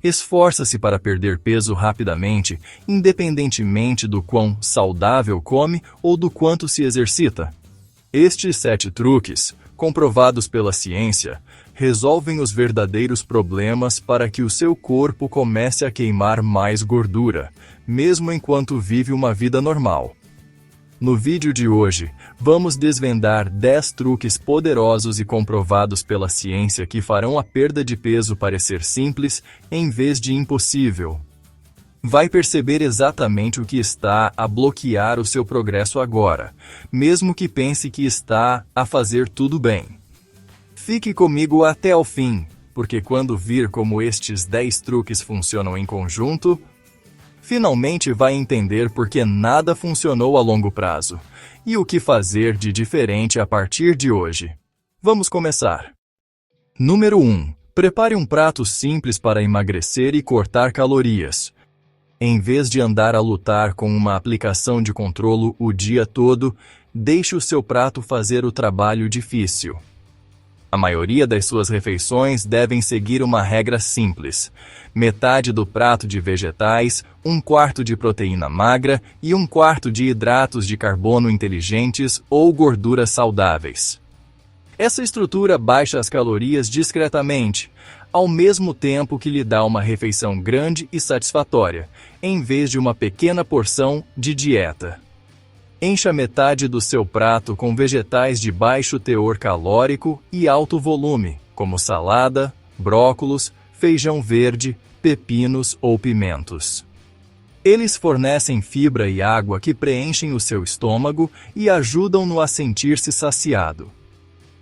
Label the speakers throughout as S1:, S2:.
S1: Esforça-se para perder peso rapidamente, independentemente do quão saudável come ou do quanto se exercita. Estes 7 truques, comprovados pela ciência, resolvem os verdadeiros problemas para que o seu corpo comece a queimar mais gordura, mesmo enquanto vive uma vida normal. No vídeo de hoje, vamos desvendar 10 truques poderosos e comprovados pela ciência que farão a perda de peso parecer simples em vez de impossível. Vai perceber exatamente o que está a bloquear o seu progresso agora, mesmo que pense que está a fazer tudo bem. Fique comigo até o fim, porque quando vir como estes 10 truques funcionam em conjunto, finalmente vai entender por que nada funcionou a longo prazo e o que fazer de diferente a partir de hoje. Vamos começar. Número 1. Prepare um prato simples para emagrecer e cortar calorias. Em vez de andar a lutar com uma aplicação de controlo o dia todo, deixe o seu prato fazer o trabalho difícil. A maioria das suas refeições devem seguir uma regra simples: metade do prato de vegetais, 1/4 de proteína magra e 1/4 de hidratos de carbono inteligentes ou gorduras saudáveis. Essa estrutura baixa as calorias discretamente, ao mesmo tempo que lhe dá uma refeição grande e satisfatória, em vez de uma pequena porção de dieta. Encha metade do seu prato com vegetais de baixo teor calórico e alto volume, como salada, brócolos, feijão verde, pepinos ou pimentos. Eles fornecem fibra e água que preenchem o seu estômago e ajudam-no a sentir-se saciado.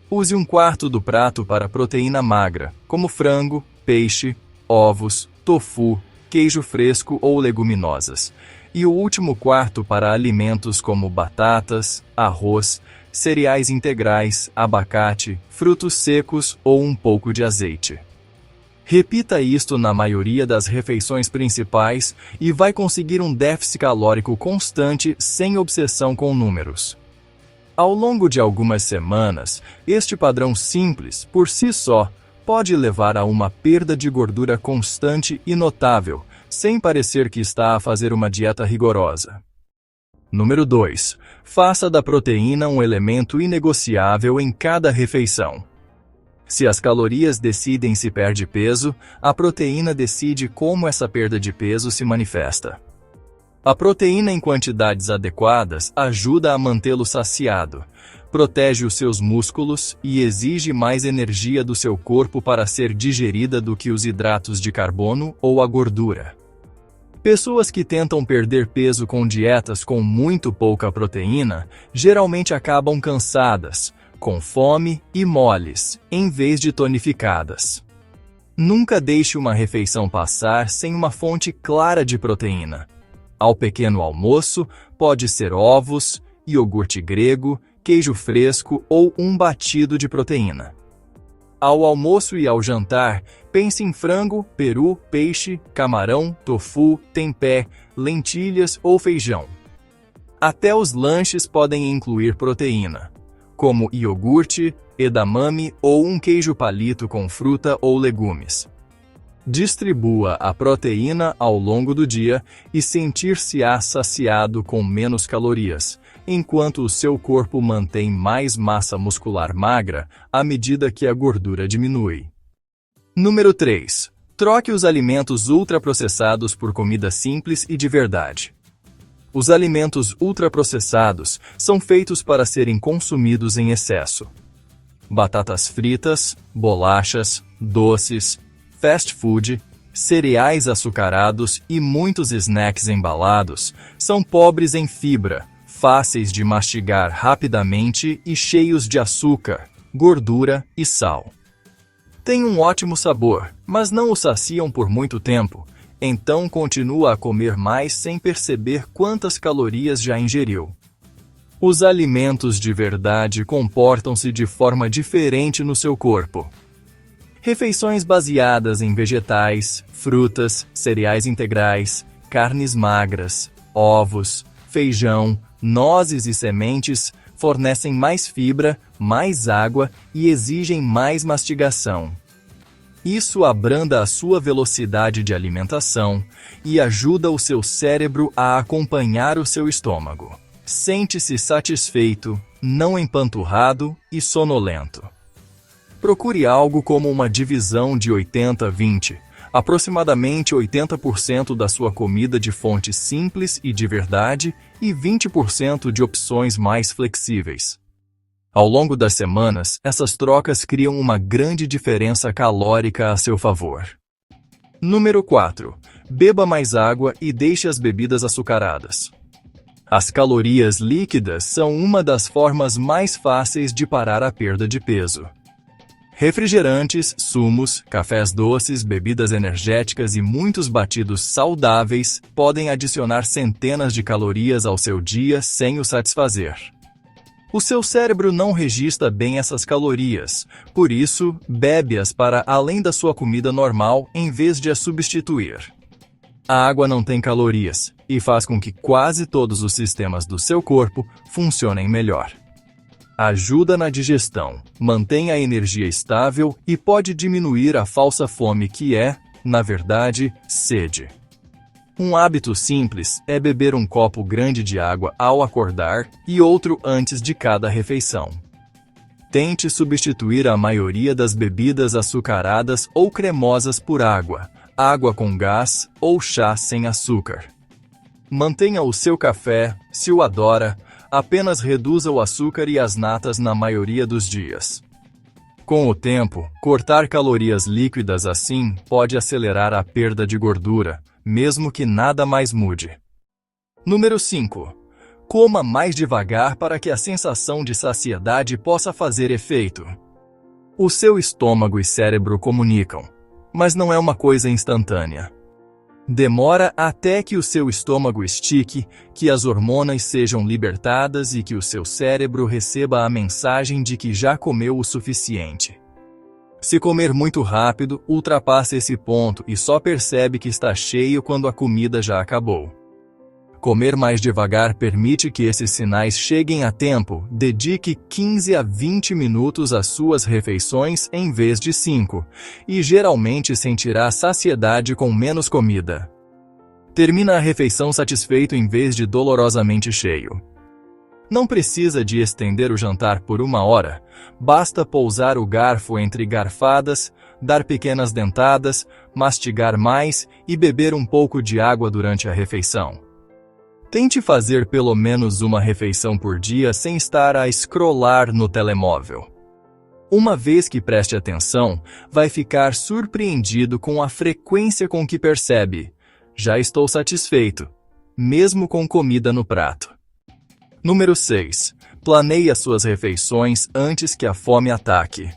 S1: Use 1/4 do prato para proteína magra, como frango, peixe, ovos, tofu, queijo fresco ou leguminosas, e o último 1/4 para alimentos como batatas, arroz, cereais integrais, abacate, frutos secos ou um pouco de azeite. Repita isto na maioria das refeições principais e vai conseguir um déficit calórico constante sem obsessão com números. Ao longo de algumas semanas, este padrão simples, por si só, pode levar a uma perda de gordura constante e notável, sem parecer que está a fazer uma dieta rigorosa. Número 2. Faça da proteína um elemento inegociável em cada refeição. Se as calorias decidem se perde peso, a proteína decide como essa perda de peso se manifesta. A proteína em quantidades adequadas ajuda a mantê-lo saciado, protege os seus músculos e exige mais energia do seu corpo para ser digerida do que os hidratos de carbono ou a gordura. Pessoas que tentam perder peso com dietas com muito pouca proteína geralmente acabam cansadas, com fome e moles, em vez de tonificadas. Nunca deixe uma refeição passar sem uma fonte clara de proteína. Ao pequeno almoço, pode ser ovos, iogurte grego, queijo fresco ou um batido de proteína. Ao almoço e ao jantar, pense em frango, peru, peixe, camarão, tofu, tempê, lentilhas ou feijão. Até os lanches podem incluir proteína, como iogurte, edamame ou um queijo palito com fruta ou legumes. Distribua a proteína ao longo do dia e sentir-se-á saciado com menos calorias, enquanto o seu corpo mantém mais massa muscular magra à medida que a gordura diminui. Número 3. Troque os alimentos ultraprocessados por comida simples e de verdade. Os alimentos ultraprocessados são feitos para serem consumidos em excesso. Batatas fritas, bolachas, doces, fast food, cereais açucarados e muitos snacks embalados são pobres em fibra, fáceis de mastigar rapidamente e cheios de açúcar, gordura e sal. Têm um ótimo sabor, mas não o saciam por muito tempo, então continua a comer mais sem perceber quantas calorias já ingeriu. Os alimentos de verdade comportam-se de forma diferente no seu corpo. Refeições baseadas em vegetais, frutas, cereais integrais, carnes magras, ovos, feijão, nozes e sementes fornecem mais fibra, mais água e exigem mais mastigação. Isso abranda a sua velocidade de alimentação e ajuda o seu cérebro a acompanhar o seu estômago. Sente-se satisfeito, não empanturrado e sonolento. Procure algo como uma divisão de 80-20, aproximadamente 80% da sua comida de fontes simples e de verdade e 20% de opções mais flexíveis. Ao longo das semanas, essas trocas criam uma grande diferença calórica a seu favor. Número 4. Beba mais água e deixe as bebidas açucaradas. As calorias líquidas são uma das formas mais fáceis de parar a perda de peso. Refrigerantes, sumos, cafés doces, bebidas energéticas e muitos batidos saudáveis podem adicionar centenas de calorias ao seu dia sem o satisfazer. O seu cérebro não registra bem essas calorias, por isso, bebe-as para além da sua comida normal em vez de as substituir. A água não tem calorias e faz com que quase todos os sistemas do seu corpo funcionem melhor. Ajuda na digestão, mantém a energia estável e pode diminuir a falsa fome que é, na verdade, sede. Um hábito simples é beber um copo grande de água ao acordar e outro antes de cada refeição. Tente substituir a maioria das bebidas açucaradas ou cremosas por água, água com gás ou chá sem açúcar. Mantenha o seu café, se o adora, apenas reduza o açúcar e as natas na maioria dos dias. Com o tempo, cortar calorias líquidas assim pode acelerar a perda de gordura, mesmo que nada mais mude. Número 5. Coma mais devagar para que a sensação de saciedade possa fazer efeito. O seu estômago e cérebro comunicam, mas não é uma coisa instantânea. Demora até que o seu estômago estique, que as hormonas sejam libertadas e que o seu cérebro receba a mensagem de que já comeu o suficiente. Se comer muito rápido, ultrapassa esse ponto e só percebe que está cheio quando a comida já acabou. Comer mais devagar permite que esses sinais cheguem a tempo. Dedique 15 a 20 minutos às suas refeições em vez de 5, e geralmente sentirá saciedade com menos comida. Termina a refeição satisfeito em vez de dolorosamente cheio. Não precisa de estender o jantar por 1 hora, basta pousar o garfo entre garfadas, dar pequenas dentadas, mastigar mais e beber um pouco de água durante a refeição. Tente fazer pelo menos uma refeição por dia sem estar a scrollar no telemóvel. Uma vez que preste atenção, vai ficar surpreendido com a frequência com que percebe: já estou satisfeito, mesmo com comida no prato. Número 6. Planeie as suas refeições antes que a fome ataque.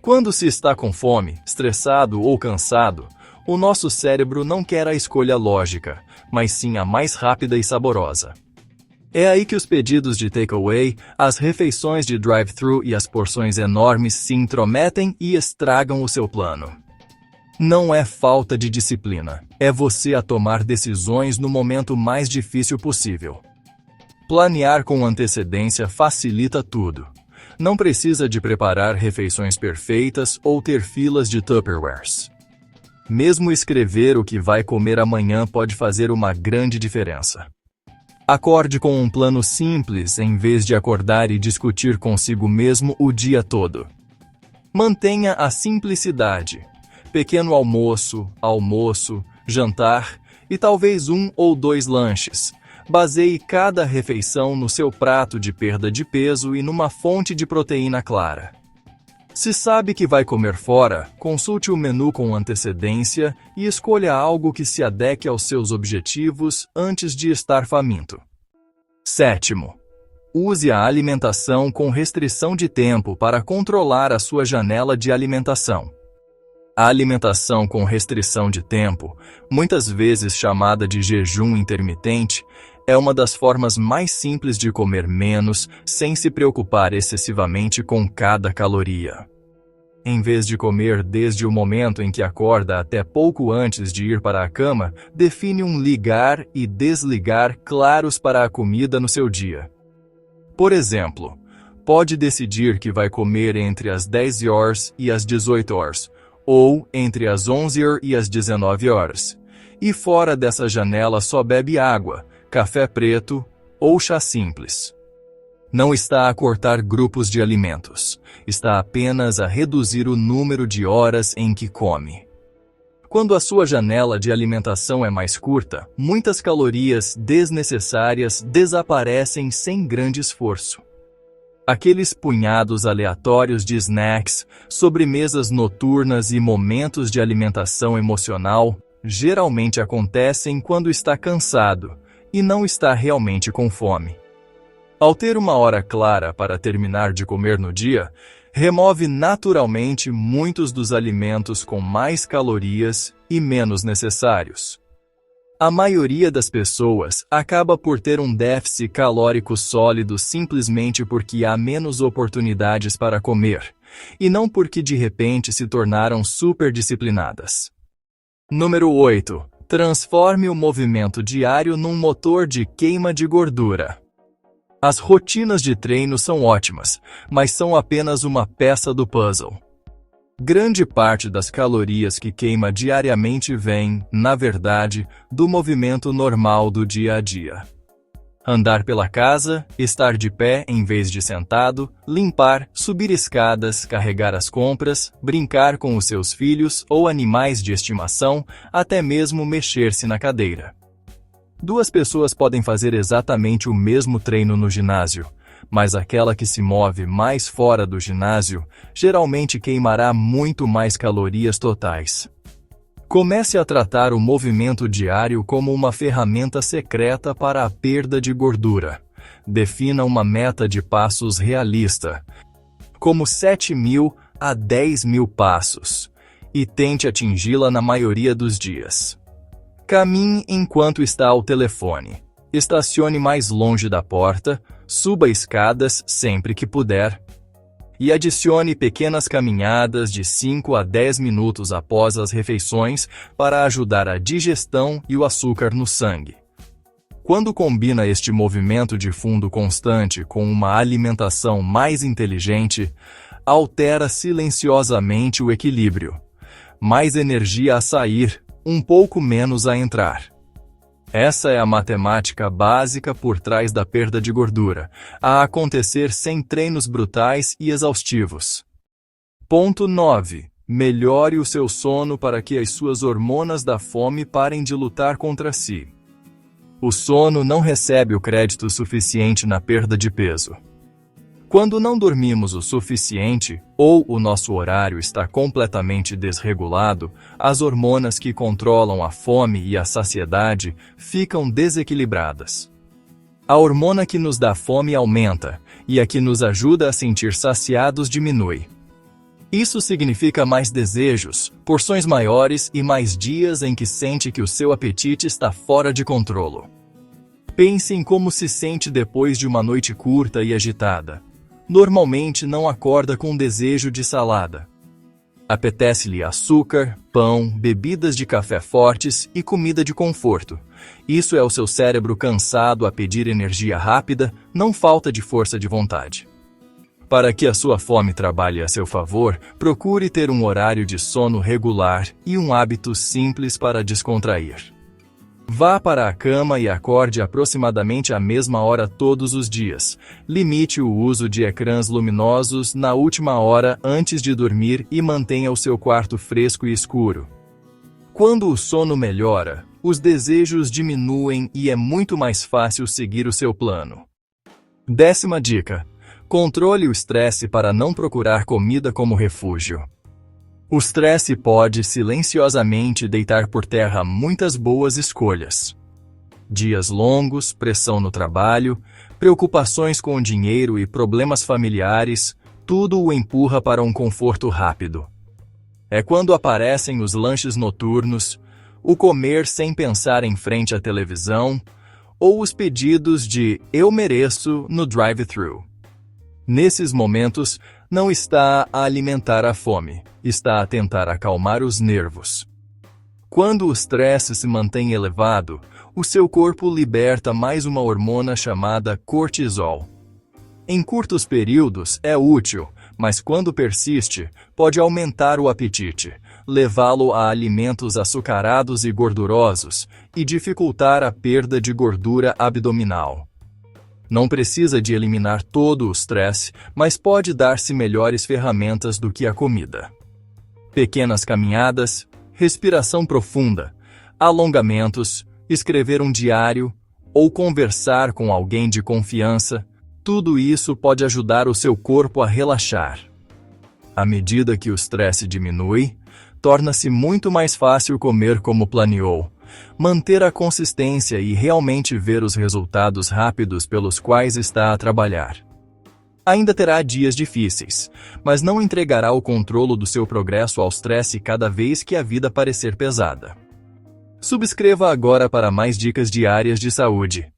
S1: Quando se está com fome, estressado ou cansado, o nosso cérebro não quer a escolha lógica, mas sim a mais rápida e saborosa. É aí que os pedidos de takeaway, as refeições de drive-thru e as porções enormes se intrometem e estragam o seu plano. Não é falta de disciplina, é você a tomar decisões no momento mais difícil possível. Planear com antecedência facilita tudo. Não precisa de preparar refeições perfeitas ou ter filas de Tupperwares. Mesmo escrever o que vai comer amanhã pode fazer uma grande diferença. Acorde com um plano simples em vez de acordar e discutir consigo mesmo o dia todo. Mantenha a simplicidade. Pequeno almoço, jantar e talvez 1 ou 2 lanches. Baseie cada refeição no seu prato de perda de peso e numa fonte de proteína clara. Se sabe que vai comer fora, consulte o menu com antecedência e escolha algo que se adeque aos seus objetivos antes de estar faminto. 7. Use a alimentação com restrição de tempo para controlar a sua janela de alimentação. A alimentação com restrição de tempo, muitas vezes chamada de jejum intermitente, é uma das formas mais simples de comer menos sem se preocupar excessivamente com cada caloria. Em vez de comer desde o momento em que acorda até pouco antes de ir para a cama, define um ligar e desligar claros para a comida no seu dia. Por exemplo, pode decidir que vai comer entre as 10 horas e as 18 horas, ou entre as 11 e as 19 horas. E fora dessa janela só bebe água, café preto ou chá simples. Não está a cortar grupos de alimentos, está apenas a reduzir o número de horas em que come. Quando a sua janela de alimentação é mais curta, muitas calorias desnecessárias desaparecem sem grande esforço. Aqueles punhados aleatórios de snacks, sobremesas noturnas e momentos de alimentação emocional geralmente acontecem quando está cansado e não está realmente com fome. Ao ter uma hora clara para terminar de comer no dia, remove naturalmente muitos dos alimentos com mais calorias e menos necessários. A maioria das pessoas acaba por ter um déficit calórico sólido simplesmente porque há menos oportunidades para comer, e não porque de repente se tornaram super disciplinadas. Número 8. Transforme o movimento diário num motor de queima de gordura. As rotinas de treino são ótimas, mas são apenas uma peça do puzzle. Grande parte das calorias que queima diariamente vem, na verdade, do movimento normal do dia a dia. Andar pela casa, estar de pé em vez de sentado, limpar, subir escadas, carregar as compras, brincar com os seus filhos ou animais de estimação, até mesmo mexer-se na cadeira. Duas pessoas podem fazer exatamente o mesmo treino no ginásio, mas aquela que se move mais fora do ginásio geralmente queimará muito mais calorias totais. Comece a tratar o movimento diário como uma ferramenta secreta para a perda de gordura. Defina uma meta de passos realista, como 7.000 a 10.000 passos, e tente atingi-la na maioria dos dias. Caminhe enquanto está ao telefone. Estacione mais longe da porta, suba escadas sempre que puder. E adicione pequenas caminhadas de 5 a 10 minutos após as refeições para ajudar a digestão e o açúcar no sangue. Quando combina este movimento de fundo constante com uma alimentação mais inteligente, altera silenciosamente o equilíbrio. Mais energia a sair, um pouco menos a entrar. Essa é a matemática básica por trás da perda de gordura, a acontecer sem treinos brutais e exaustivos. Ponto 9. Melhore o seu sono para que as suas hormonas da fome parem de lutar contra si. O sono não recebe o crédito suficiente na perda de peso. Quando não dormimos o suficiente, ou o nosso horário está completamente desregulado, as hormonas que controlam a fome e a saciedade ficam desequilibradas. A hormona que nos dá fome aumenta, e a que nos ajuda a sentir saciados diminui. Isso significa mais desejos, porções maiores e mais dias em que sente que o seu apetite está fora de controle. Pense em como se sente depois de uma noite curta e agitada. Normalmente não acorda com desejo de salada. Apetece-lhe açúcar, pão, bebidas de café fortes e comida de conforto. Isso é o seu cérebro cansado a pedir energia rápida, não falta de força de vontade. Para que a sua fome trabalhe a seu favor, procure ter um horário de sono regular e um hábito simples para descontrair. Vá para a cama e acorde aproximadamente à mesma hora todos os dias. Limite o uso de ecrãs luminosos na última hora antes de dormir e mantenha o seu quarto fresco e escuro. Quando o sono melhora, os desejos diminuem e é muito mais fácil seguir o seu plano. 10ª dica: controle o estresse para não procurar comida como refúgio. O estresse pode silenciosamente deitar por terra muitas boas escolhas. Dias longos, pressão no trabalho, preocupações com o dinheiro e problemas familiares, tudo o empurra para um conforto rápido. É quando aparecem os lanches noturnos, o comer sem pensar em frente à televisão, ou os pedidos de "eu mereço" no drive-thru. Nesses momentos, não está a alimentar a fome, está a tentar acalmar os nervos. Quando o estresse se mantém elevado, o seu corpo liberta mais uma hormona chamada cortisol. Em curtos períodos é útil, mas quando persiste, pode aumentar o apetite, levá-lo a alimentos açucarados e gordurosos e dificultar a perda de gordura abdominal. Não precisa de eliminar todo o estresse, mas pode dar-se melhores ferramentas do que a comida. Pequenas caminhadas, respiração profunda, alongamentos, escrever um diário ou conversar com alguém de confiança, tudo isso pode ajudar o seu corpo a relaxar. À medida que o estresse diminui, torna-se muito mais fácil comer como planeou, manter a consistência e realmente ver os resultados rápidos pelos quais está a trabalhar. Ainda terá dias difíceis, mas não entregará o controle do seu progresso ao estresse cada vez que a vida parecer pesada. Subscreva agora para mais dicas diárias de saúde.